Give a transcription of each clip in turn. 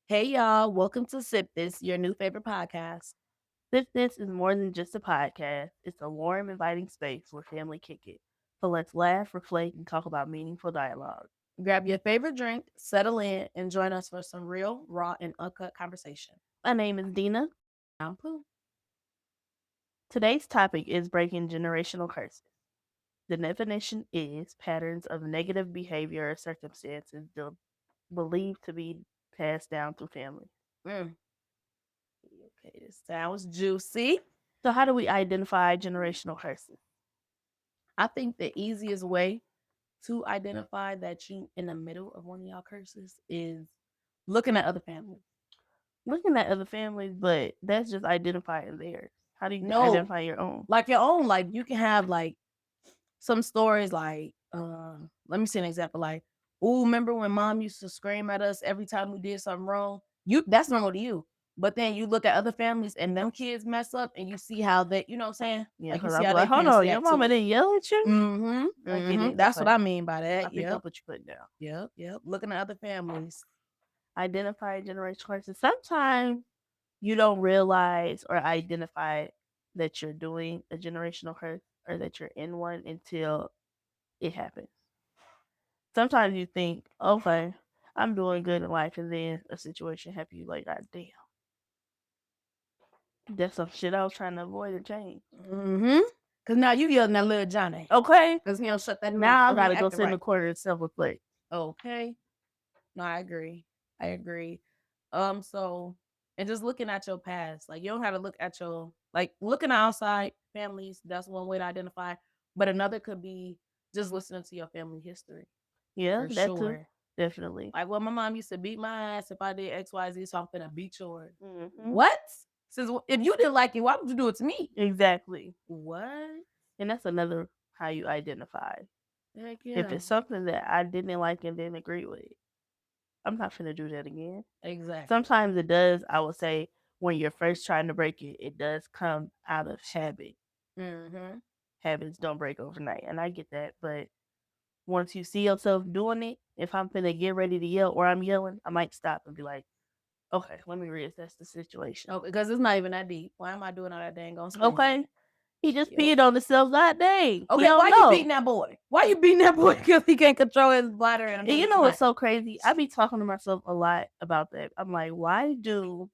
Hey y'all, welcome to Sip This, your new favorite podcast. This is more than just a podcast. It's a warm, inviting space where family kick it. So let's laugh, reflect, and talk about meaningful dialogue. Grab your favorite drink, settle in, and join us for some real, raw, and uncut conversation. My name is Dina. I'm Pooh. Today's topic is breaking generational curses. The definition is patterns of negative behavior or circumstances believed to be passed down through family. Mm. Okay, this sounds juicy. So, how do we identify generational curses? I think the easiest way to identify that you in the middle of one of y'all curses is looking at other families. Looking at other families, but that's just identifying theirs. How do you No, identify your own? like your own. Like you can have like some stories like let me see an example like, oh, remember when mom used to scream at us every time we did something wrong? That's normal to you. But then you look at other families and them kids mess up and you see how they, you know what I'm saying? Yeah, Like you because see I'm how they like, hold parents on, your react to mama it. didn't yell at you? I get it. That's what Okay. I mean by I that. pick Yep. up what you put down. Yep. Looking at other families. Identify generational curses. Sometimes you don't realize or identify that you're doing a generational curse or that you're in one until it happens. Sometimes you think, okay, I'm doing good in life, and then a situation happens. You like, God damn, that's some shit I was trying to avoid and change. Cause now you yelling at little Johnny. Okay, Cause he don't shut that mouth. now I Or he gotta go acting sit in the right. corner and self-reflect. Okay. No, I agree. I agree. So and just looking at your past, like you don't have to look at your like looking outside families. That's one way to identify. But another could be just listening to your family history Yeah, for that too, sure. definitely. Like, well, my mom used to beat my ass if I did X, Y, Z, so I'm finna beat yours. Hmm. What? Since if you didn't like it, why would you do it to me? Exactly, What? and that's another how you identify. Heck If yeah. it's something that I didn't like and didn't agree with, I'm not finna do that again. Exactly. Sometimes it does, I would say, when you're first trying to break it, it does come out of habit. Mm-hmm. Habits don't break overnight, and I get that. But once you see yourself doing it, if I'm finna get ready to yell or I'm yelling, I might stop and be like, okay, let me reassess the situation. Oh, because it's not even that deep. Why am I doing all that dang on screen? Okay, he just Yep. peed on himself that day. He Okay, why don't you know. beating that boy? Why you beating that boy? Because he can't control his bladder and And you his know what's mind. so crazy? I be talking to myself a lot about that. I'm like, why do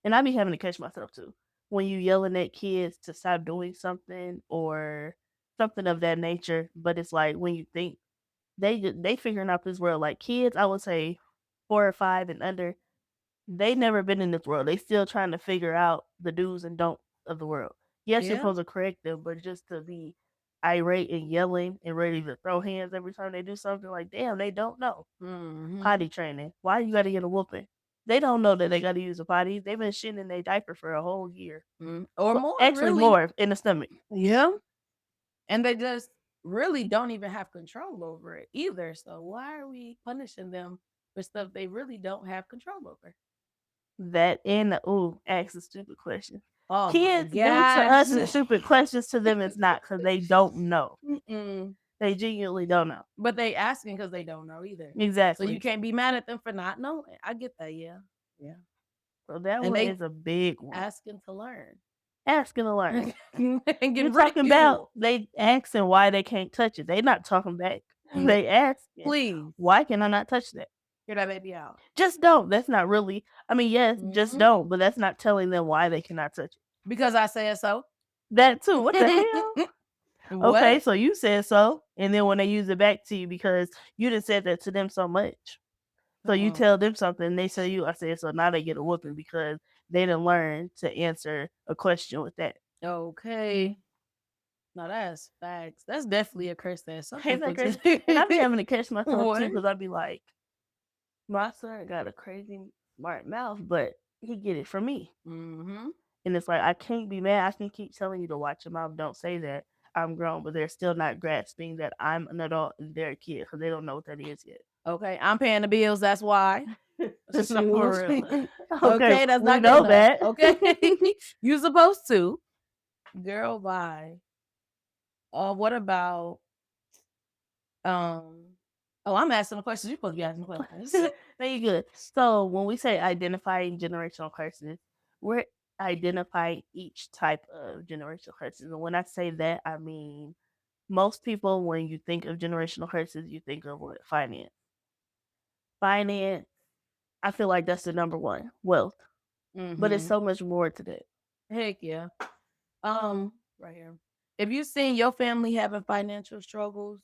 and I be having to catch myself too. When you yelling at kids to stop doing something or something of that nature, but it's like when you think they figuring out this world. Like kids, I would say 4 or 5 and under, they never been in this world. They still trying to figure out the do's and don'ts of the world. Yes, you're Yeah. supposed to correct them, but just to be irate and yelling and ready to throw hands every time they do something, like damn, they don't know. Mm-hmm. Potty training. Why you gotta get a whooping? They don't know that they gotta use a potty. They've been shitting in their diaper for a whole year. Or more, Actually, really. more in the stomach. Yeah. And they just really don't even have control over it either. So why are we punishing them for stuff they really don't have control over? That and ask the stupid questions. Oh Kids my do to us and gosh. stupid questions to them is not because they don't know. Mm-mm. They genuinely don't know. But they asking because they don't know either. So Exactly. you can't be mad at them for not knowing. I get that. Yeah. Yeah. So that And one they is a big one. asking to learn. Asking to learn. And You're get talking about ridiculed. they asking why they can't touch it. They not talking back. They asking, Please why can I not touch that? hear that baby out. Just don't. That's not really. I mean, yes, just Mhm. don't. But that's not telling them why they cannot touch it. Because I said so. That too. What the hell? Okay, What? so you said so, and then when they use it back to you because you didn't said that to them so much, so you tell them something, and they tell you, I said so. Now they get a whooping because they didn't learn to answer a question with that. Okay. No, that's facts. That's definitely a curse that some Ain't people that just crazy? And I be having to catch myself too what? because I be like, my son got a crazy smart mouth, but he get it from me. Mm-hmm. And it's like I can't be mad. I can keep telling you to watch your mouth. Don't say that. I'm grown, but they're still not grasping that I'm an adult and they're a kid because they don't know what that is yet. Okay, I'm paying the bills. That's why. No, for Shoot. real. Okay, Okay, that's we not good know enough. that. Okay, you supposed to. Girl, bye. What about um? Oh, I'm asking the questions. You're supposed to be asking questions. No, you good. So when we say identifying generational curses, we're identifying each type of generational curses. And when I say that, I mean most people, when you think of generational curses, you think of what? Finance. Finance, I feel like that's the number one. Wealth. But it's Mm-hmm. so much more to that. Heck yeah. Right here. If you seen your family having financial struggles,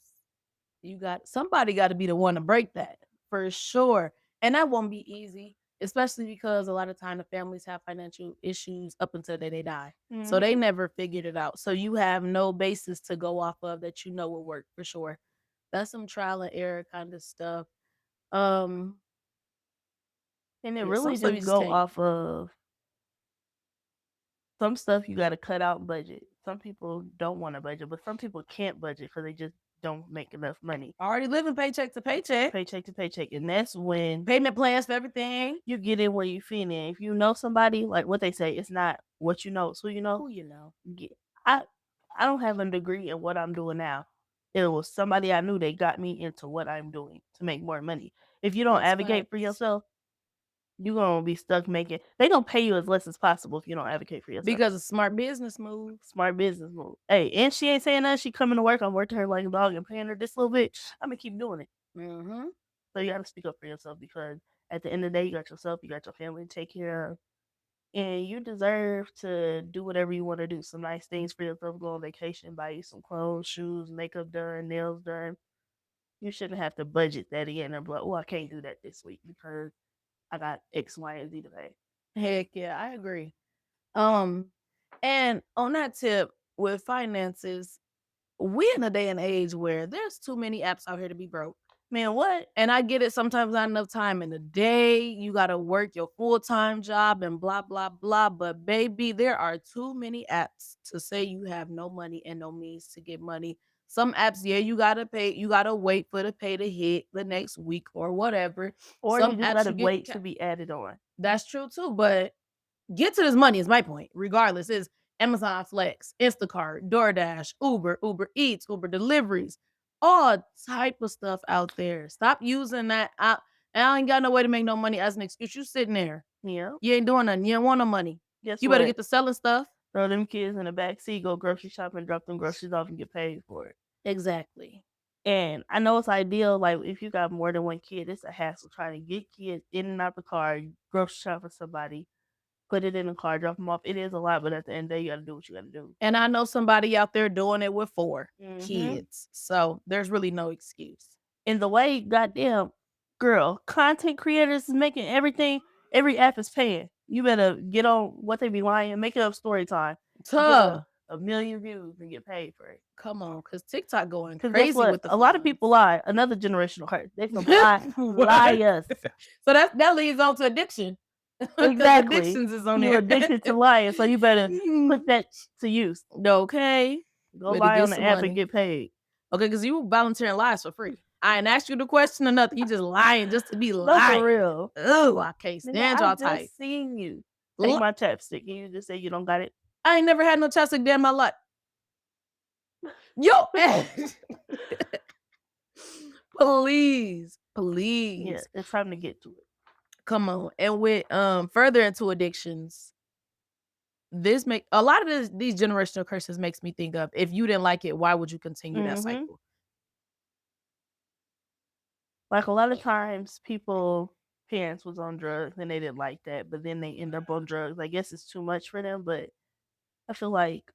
somebody got to be the one to break that for sure. And that won't be easy, especially because a lot of time the families have financial issues up until the day they die. So they Hmm. never figured it out. So you have no basis to go off of that will work for sure. That's some trial and error kind of stuff. Um, And it yeah, some really stuff you just just go can't. off of some stuff you got to cut out budget. Some people don't want to budget, but some people can't budget because they just don't make enough money. Already living paycheck to paycheck, Paycheck to paycheck. And that's when payment plans for everything. you get in where you fit in. If you know somebody, like what they say, it's not what you know, it's who you know. Who you know? Get, I I don't have a degree in what I'm doing now. It was somebody I knew that got me into what I'm doing to make more money. If you don't That's advocate for facts. yourself, you're gonna be stuck making. They gonna pay you as less as possible if you don't advocate for yourself. Because a smart business move. Smart business move. Hey, and she ain't saying nothing. She coming to work. I'm working her like a dog and paying her this little bit. I'm gonna keep doing it. Mm-hmm. So you gotta speak up for yourself because at the end of the day, you got yourself, you got your family to take care of, and you deserve to do whatever you want to do. Some nice things for yourself. Go on vacation, buy you some clothes, shoes, makeup done, nails done. You shouldn't have to budget that in and be like, oh, I can't do that this week because I got X, Y, and Z to pay. Heck yeah, I agree. Um, and on that tip with finances, we in a day and age where there's too many apps out here to be broke. Man, what? And I get it, sometimes not enough time in the day. You gotta work your full-time job and blah blah blah. But baby, there are too many apps to say you have no money and no means to get money. Some apps, yeah, you gotta pay, you gotta wait for the pay to hit the next week or whatever. Or you Some just apps gotta you get wait to be added on. that's true too, but get to this money is my point. Regardless, is Amazon Flex, Instacart, DoorDash, Uber, Uber Eats, Uber deliveries, all type of stuff out there. Stop using that. I ain't got no way to make no money as an excuse. You sitting there, Yeah. you ain't doing nothing. You ain't want no money. Guess You better what? get to selling stuff. Throw them kids in the back seat, go grocery shopping, drop them groceries off, and get paid for it. Exactly. And I know it's ideal, like if you got more than one kid, it's a hassle trying to get kids in and out the car, grocery shop for somebody, put it in the car, drop them off. It is a lot, but at the end of the day, you got to do what you got to do. And I know somebody out there doing it with 4 Hmm. kids, so there's really no excuse. And the way, goddamn, girl, content creators is making everything, every app is paying. You better get on what they be lying, make it up story time. Get Tuh. a million views and get paid for it. Come on, cause TikTok going Because guess crazy what? with the A lot of funds. people lie. Another generational hurt. They some lie us. So that leads on to addiction. 'Cause Exactly. addictions is on You're there. addicted to lying, so you better put that to use. Okay. Go Better lie get on the some app money. and get paid. Okay, because you volunteering lies for free. I ain't asked you the question or nothing. You just lying just to be No, lying. for real. Oh, I can't Nigga, stand I y'all just type. seen you take my chapstick and you just say you don't got it. I ain't never had no chapstick day in my life. Yo, please, please. Yeah, it's time to get to it. Come on. And with further into addictions, this make a lot of these generational curses makes me think of, if you didn't like it, why would you continue that Mhm. cycle? Like a lot of times, parents was on drugs and they didn't like that, but then they end up on drugs. I guess it's too much for them, but I feel like,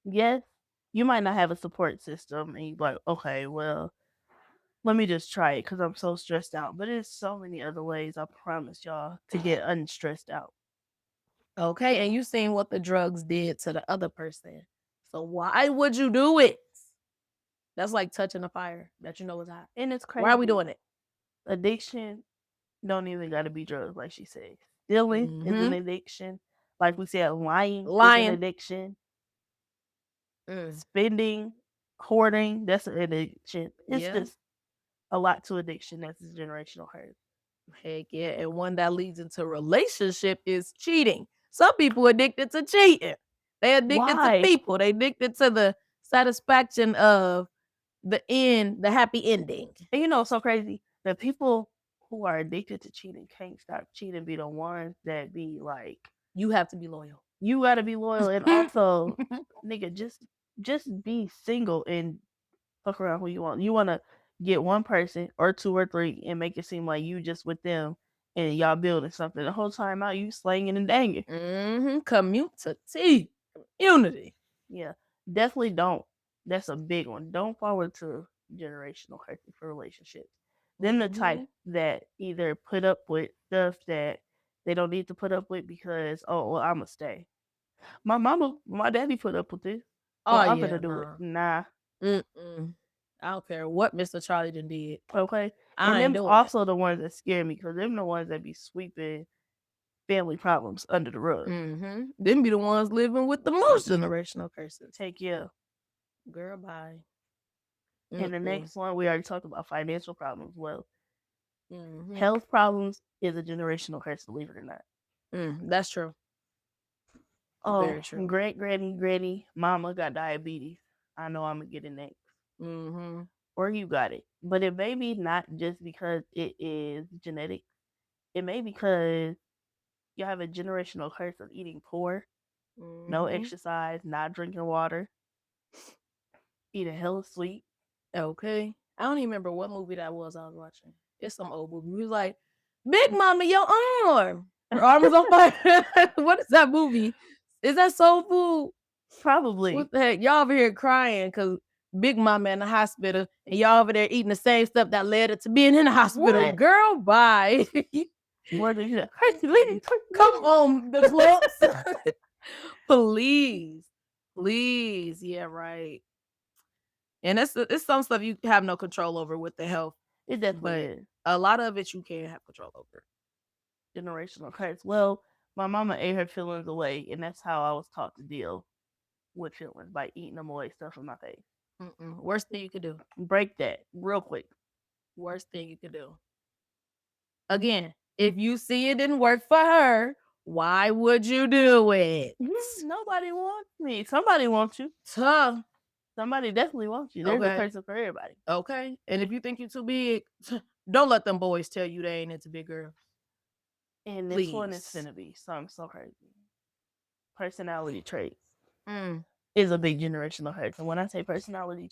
yes, you might not have a support system, and you're like, okay, well, let me just try it because I'm so stressed out. But there's so many other ways, I promise y'all, to get unstressed out. Okay, and you seen what the drugs did to the other person. So why would you do it? That's like touching a fire that you know is hot. And it's crazy. Why are we doing it? Addiction don't even got to be drugs, like she said. Stealing is an addiction. Like we said, lying is an addiction. Spending, hoarding, that's an addiction. It's just a lot to addiction. That's a generational hurt. Heck yeah. And one that leads into relationship is cheating. Some people addicted to cheating. They addicted Why? to people. They addicted to the satisfaction of the end, the happy ending. And you know, it's so crazy. The people who are addicted to cheating can't stop cheating be the ones that be like, You have to be loyal. you gotta be loyal, and also, nigga, just be single and fuck around who you want. You wanna get one person or two or three and make it seem like you just with them and y'all building something. The whole time out, you slanging and danging. Community. Community. Yeah, definitely don't. That's a big one. Don't fall into generational curses for relationships. Then the type that either put up with stuff that they don't need to put up with because, oh, well, I'ma stay. My daddy put up with this, so Oh I'm yeah, gonna do it. no. Nah, I don't care what Mr. Charlie done did. okay. And I ain't them's doing it. also the ones that scare me because them the ones that be sweeping family problems under the rug. Them be the ones living with the most generational curses. Take care. Girl, bye. And the next one, we already talked about financial problems. Well, Mhm. health problems is a generational curse, believe it or not. That's true. Oh, Very true. great granny, mama got diabetes. I know I'm gonna get it next. Or you got it. But it may be not just because it is genetic. It may be because you have a generational curse of eating poor, no exercise, not drinking water, eating hella sweet. Okay. I don't even remember what movie that was I was watching. It's some old movie. We was like, Big Mama, your arm. Her arm was on fire. What is that movie? Is that Soul Food? Probably. What the heck? Y'all over here crying because Big Mama in the hospital and y'all over there eating the same stuff that led her to being in the hospital. What? Girl, bye. More than that. Hercules. Come on, the clips. Please. Please. Yeah, right. And it's some stuff you have no control over with the health. It definitely But is. a lot of it you can't have control over. Generational curse. Well, my mama ate her feelings away, and that's how I was taught to deal with feelings by eating them away, stuff in my face. Worst thing you could do. Break that real quick. Worst thing you could do. Again, if you see it didn't work for her, why would you do it? Nobody wants me. Somebody wants you. Tough. Somebody definitely wants you. There's a person for everybody. Okay. And if you think you're too big, don't let them boys tell you they ain't into big girls. And this one is finna be something so crazy. Personality traits is a big generational hurt. And when I say personality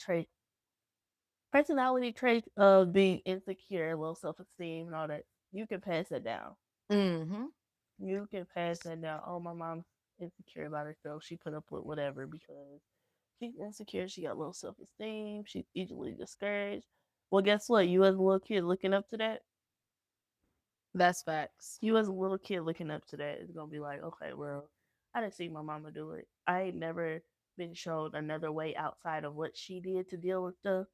traits of being insecure, low self-esteem, and all that, you can pass that down. You can pass that down. Oh, my mom's insecure about herself. She put up with whatever because she's insecure. She got low self-esteem. She's easily discouraged. Well, guess what? You as a little kid looking up to that. That's facts. You as a little kid looking up to that is gonna be like, okay, well, I didn't see my mama do it. I ain't never been showed another way outside of what she did to deal with stuff.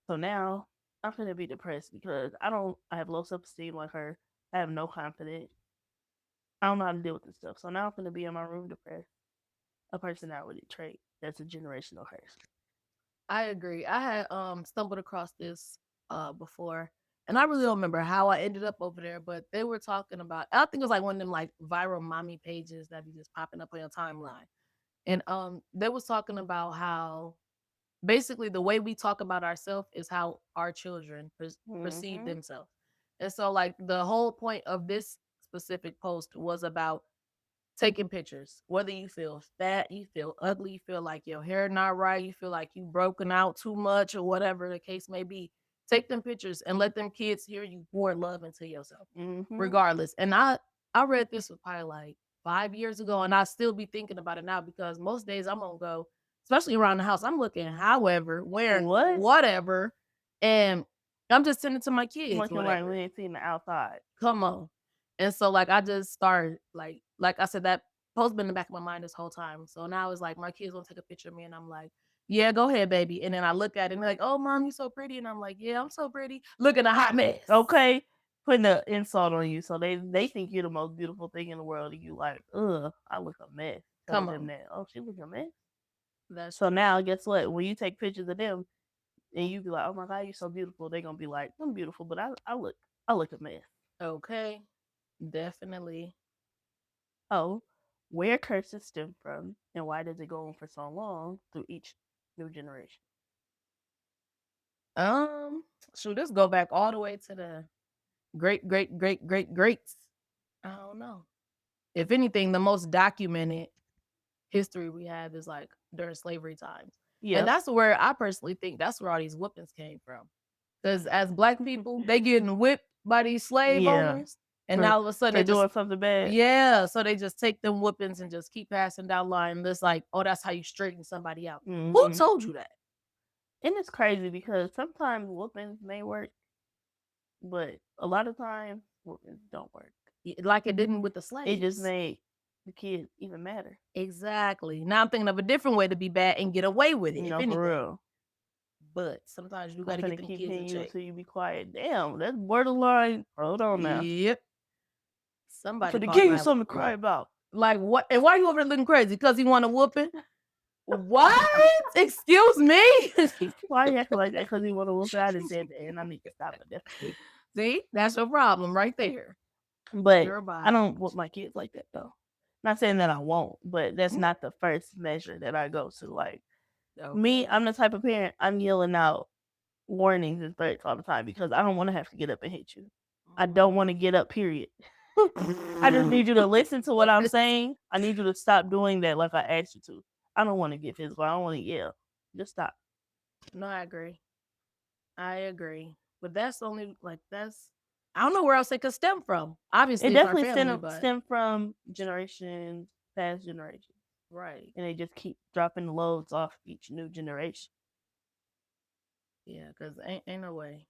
So now I'm gonna be depressed because I have low self esteem like her. I have no confidence. I don't know how to deal with this stuff. So now I'm gonna be in my room depressed. A personality trait that's a generational curse. I agree. I had stumbled across this before, and I really don't remember how I ended up over there, but they were talking about, I think it was like one of them like viral mommy pages that be just popping up on your timeline. And they was talking about how basically the way we talk about ourselves is how our children perceive themselves. And so like the whole point of this specific post was about taking pictures. Whether you feel fat, you feel ugly, you feel like your hair not right, you feel like you broken out too much or whatever the case may be. Take them pictures and let them kids hear you pour love into yourself, regardless. And I read this was probably like 5 years ago, and I still be thinking about it now because most days I'm gonna go, especially around the house, I'm looking, however, wearing whatever, and I'm just sending to my kids. Looking like we ain't seen the outside. Come on. And so like I just started like I said, that post been in the back of my mind this whole time. So now it's like my kids want to take a picture of me and I'm like, yeah, go ahead, baby. And then I look at it and they're like, oh mom, you so pretty. And I'm like, yeah, I'm so pretty. Looking a hot mess. Okay. Putting the insult on you. So they think you're the most beautiful thing in the world and you like, ugh, I look a mess. Tell them that. Oh, she look a mess. So now guess what? When you take pictures of them and you be like, oh my God, you're so beautiful, they're gonna be like, I'm beautiful, but I look a mess. Okay. Definitely. Oh, where curses stem from and why does it go on for so long through each new generation? Um, shoot, this go back all the way to the greats. I don't know. If anything, the most documented history we have is like during slavery times. And Yeah. that's where I personally think that's where all these whoopings came from. Because as black people, they getting whipped by these slave Yeah. owners. And For, all of a sudden for they just doing something bad. yeah, so they just take them whoopings and just keep passing down line. It's like, oh, that's how you straighten somebody out. Who Mhm. told you that? And it's crazy because sometimes whoopings may work, but a lot of times whoopings don't work. Like it didn't with the slaves. It just made the kids even madder. Exactly. Now I'm thinking of a different way to be bad and get away with it, You if know, for anything. real. But sometimes you I'm gotta get finna them keep kids in hitting you check. until you be quiet. Damn, that's borderline. Hold on now. Yep. I'm Somebody finna called give you 911. something to cry about. Like what? And why you over there looking crazy? Because he want a whooping? What? Excuse me? Why you acting like that? Because you want to whoop it? I just said that, and I need to stop it. See, that's your problem right there. But You're a I bot. don't whoop my kids like that though. Not saying that I won't, but that's not the first measure that I go to. Like me, Okay. I'm the type of parent, I'm yelling out warnings and threats all the time because I don't want to have to get up and hit you. I don't want to get up, period. I just need you to listen to what I'm saying. I need you to stop doing that like I asked you to. I don't want to get physical. I don't want to yell. Just stop. No, I agree. I agree. But that's only like that's I don't know where else it could stem from. Obviously, It it's our definitely family, but stem from generations past generations, right. and they just keep dropping loads off each new generation. Yeah, because ain't no way.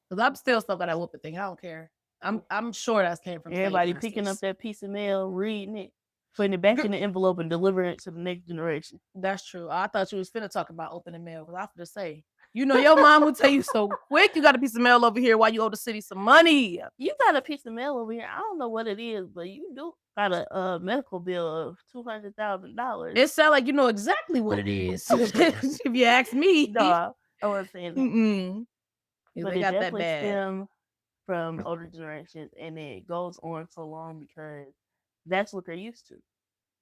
Because I'm still stuck on that whooping thing. I don't care. I'm sure that came from slave Everybody picking up masters. that piece of mail, reading it, putting it back in the envelope, and delivering it to the next generation. That's true. I thought you was finna talk about opening mail because I was to say, you know, your mom will tell you so quick. You got a piece of mail over here while you owe the city some money. You got a piece of mail over here. I don't know what it is, but you do got a medical bill of $200,000. It sounds like you know exactly what it is. If you ask me, No, I wasn't saying that. mm-mm. But They it got that definitely bad. stems from older generations, and it goes on so long because that's what they're used to.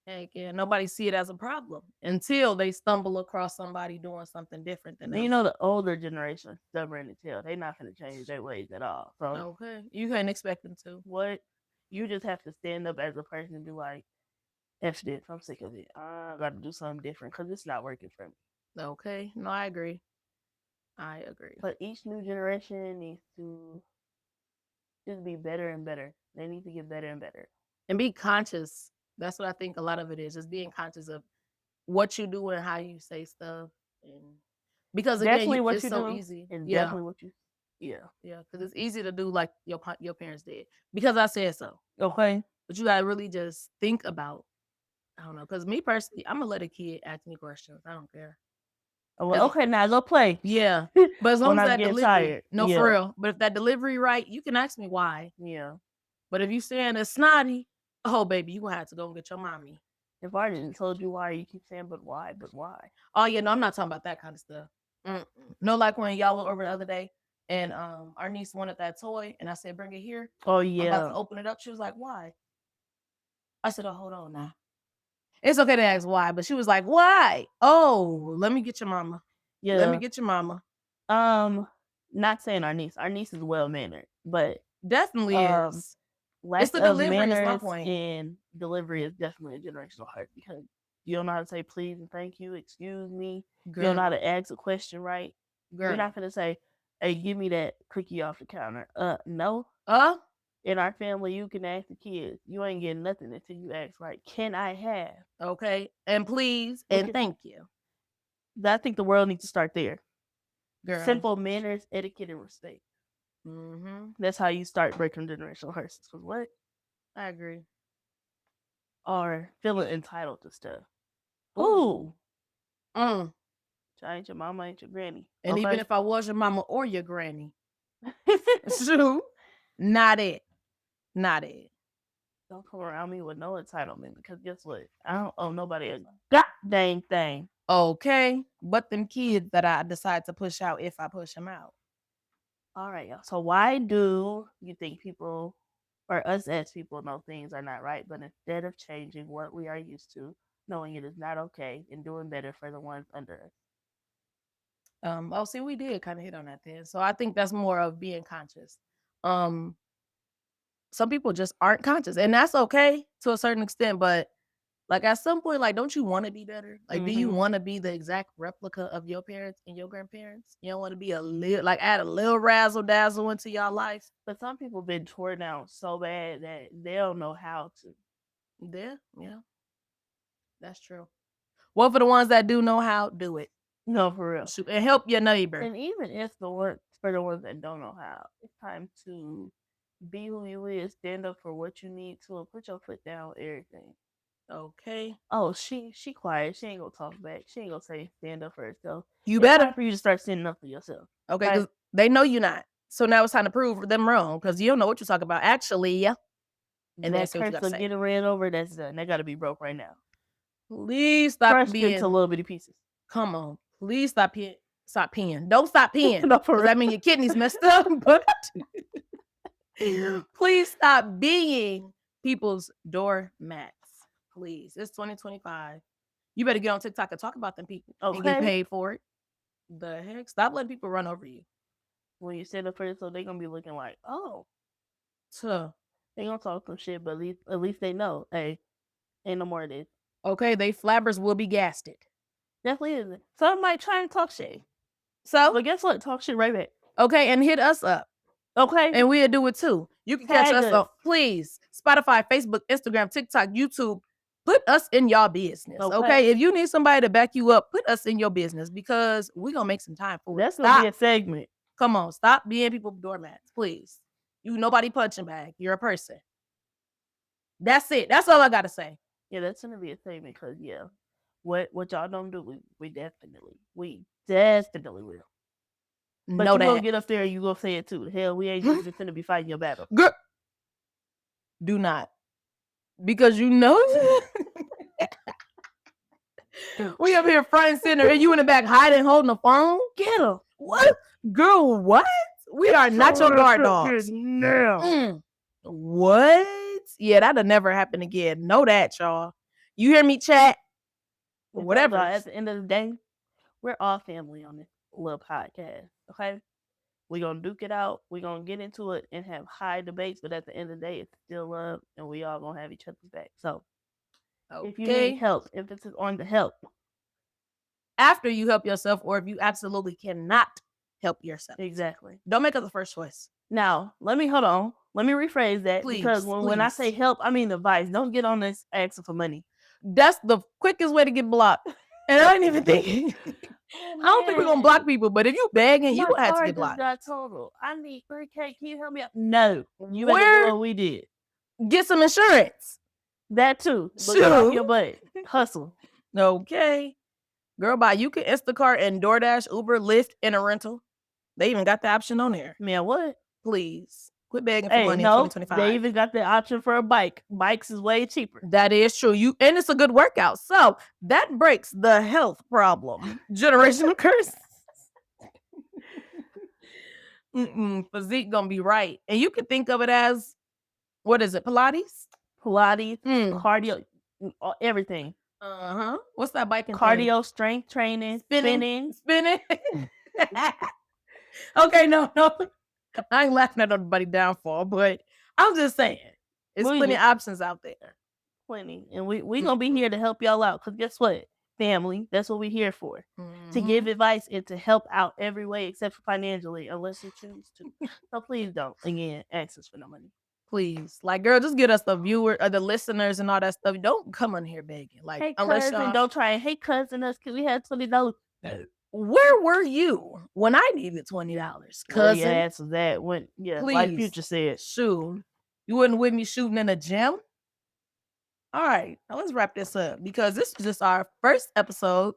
Heck yeah, nobody see it as a problem until they stumble across somebody doing something different than And you them. know, the older generation stubborn as hell. They're not going to change their ways at all. So Okay, you couldn't expect them to. what you just have to stand up as a person and be like, F this, I'm sick of it. I got to do something different because it's not working for me. Okay, no, I agree. I agree. But each new generation needs to just be better and better. They need to get better and better. And be conscious. That's what I think a lot of it is. Just being conscious of what you do and how you say stuff. And because again, Definitely what it's you so do, easy. and Yeah, definitely what you, yeah. yeah. Because it's easy to do like your parents did because I said so. Okay. But you gotta really just think about. I don't know. Because me personally, I'm gonna let a kid ask me questions. I don't care. Well, okay, now go play. Yeah, but as long When as I'm that getting delivery, tired. no, Yeah. for real. But if that delivery right, you can ask me why. Yeah. But if you saying it's snotty, oh baby, you gonna have to go and get your mommy. If I didn't told you why, you keep saying, but why? But why? Oh yeah, no, I'm not talking about that kind of stuff. Mm-mm. No, like when y'all were over the other day, and our niece wanted that toy, and I said, "Bring it here." Oh I'm about yeah. to open it up. She was like, "Why?" I said, "Oh, hold on now. It's okay to ask why," but she was like, "Why?" Oh, let me get your mama. Let me Yeah. get your mama. Not saying our niece. Our niece is well mannered, but Definitely is. lack It's the of delivery is my manners point. in delivery is definitely a generational hurt because you don't know how to say please and thank you, excuse me. You don't know how to ask a question right. You're not gonna say, "Hey, give me that cookie off the counter." No. In our family, you can ask the kids. You ain't getting nothing until you ask, like, "Can I have?" Okay, and please and thank you. I think the world needs to start there. Girl. Simple manners, etiquette, and respect. That's how you start breaking generational curses. Cause what? I agree. Or feeling entitled to stuff. Ooh. I ain't your mama, ain't your granny. And okay? even if I was your mama or your granny, true, not it. Not it. Don't come around me with no entitlement because guess what? I don't owe nobody a goddamn thing. Okay, but them kids that I decide to push out if I push them out. All right, y'all. So why do you think people or us as people know things are not right, but instead of changing what we are used to, knowing it is not okay and doing better for the ones under us? Oh, see, we did kind of hit on that then. So I think that's more of being conscious. Um, some people just aren't conscious, and that's okay to a certain extent. But like at some point, like, don't you want to be better? Like, do you Mhm. want to be the exact replica of your parents and your grandparents? You don't want to be a little, like, add a little razzle dazzle into your life. But some people been torn down so bad that they don't know how to. Yeah, that's true. Well, for the ones that do know how, do it. No, for real. Shoot, and help your neighbor. And even if for the ones that don't know how, it's time to be who you is, stand up for what you need to, and put your foot down, everything. Okay, Oh, she quiet. She ain't gonna talk back. She ain't gonna say stand up for herself. you It's better. time for you to start standing up for yourself. Okay, Right? because they know you're not. So now it's time to prove them wrong because you don't know what you're talking about. Actually, yeah. And then That say what you curse gotta of say. getting ran over, that's done. That gotta be broke right now. Please stop Crushed into being. little bitty pieces. Come on, please stop peeing. Stop peeing. Don't stop peeing. No, for Because that real. means your kidneys messed up. But please stop being people's doormats. Please. It's 2025. You better get on TikTok and talk about them people and get Okay. paid for it. The heck? Stop letting people run over you. When you stand up for yourself, they gonna be looking like, oh, So, they gonna talk some shit, but at least they know, hey, ain't no more of this. okay, they flabbers will be gasted. Definitely is. Some might try and talk shit. So, But guess what? Talk shit right back. okay, and hit us up. Okay? And we'll do it too. You can catch Tag us us. on, please, Spotify, Facebook, Instagram, TikTok, YouTube. Put us in y'all business, Okay. okay? If you need somebody to back you up, put us in your business because we're going to make some time for it. That's gonna be a segment. Come on, stop being people doormats, please. You nobody punching bag. You're a person. That's it. That's all I got to say. Yeah, that's gonna be a segment because yeah. What y'all don't do, we definitely will. But Know you gonna that. get up there and you gonna say it too. Hell, we ain't even finna be fighting your battle. Girl, do not. Because you know we up here front and center and you in the back hiding, holding the phone. Get him. What? Girl, what? We are not your guard dogs. No. What? Yeah, that'll never happen again. Know that, y'all. You hear me, chat? Whatever. At the end of the day, we're all family on this little podcast. Okay? We're gonna duke it out. We're gonna get into it and have high debates, but at the end of the day, it's still love and we all gonna have each other's back. So if you need help, emphasis on the help. After you help yourself, or if you absolutely cannot help yourself. Exactly. Don't make us the first choice. Now, hold on. Let me rephrase that because when I say help, I mean advice. Don't get on this asking for money. That's the quickest way to get blocked. And I ain't even thinking. I don't think we're gonna block people, but if you begging, you gonna have to get blocked. Got total. I need 3K. Can you help me out? No. You better do what we did. Get some insurance. That too. Look off your butt. Hustle. Okay. Girl, bye. You can Instacart and DoorDash, Uber, Lyft, and a rental. They even got the option on there. Man, what? Please. Quit begging for money in 2025. They even got the option for a bike. Bikes is way cheaper. That is true. And it's a good workout. So that breaks the health problem. Generational curse. Physique gonna be right. And you can think of it as, what is it? Pilates, cardio, everything. What's that biking cardio thing? Strength training, spinning. Okay, no. I ain't laughing at everybody's downfall, but I'm just saying, there's plenty of options out there. Plenty. And we gonna be here to help y'all out. Because guess what? Family, that's what we're here for. To give advice and to help out every way except for financially, unless you choose to. So please don't, again, ask us for no money. Please. Like, girl, just get us the viewers or the listeners and all that stuff. Don't come on here begging. Like, hey, unless cousin, don't try and cousin us because we had $20. Where were you when I needed $20? Cousin, yeah, answer that. When please. Like Future said, shoot, you wasn't with me shooting in a gym. All right, now let's wrap this up because this is just our first episode.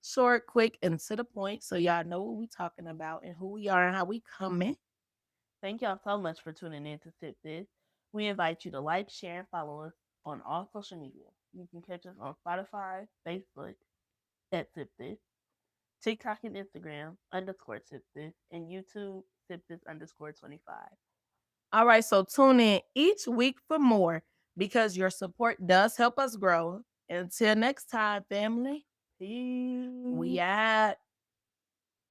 Short, quick, and to the point, so y'all know what we talking about and who we are and how we coming. Thank y'all so much for tuning in to Sip This. We invite you to like, share, and follow us on all social media. You can catch us on Spotify, Facebook at Sip This, TikTok and Instagram _Sip This, and YouTube Sip This _25. All right, so tune in each week for more because your support does help us grow. Until next time, family. Peace. We out.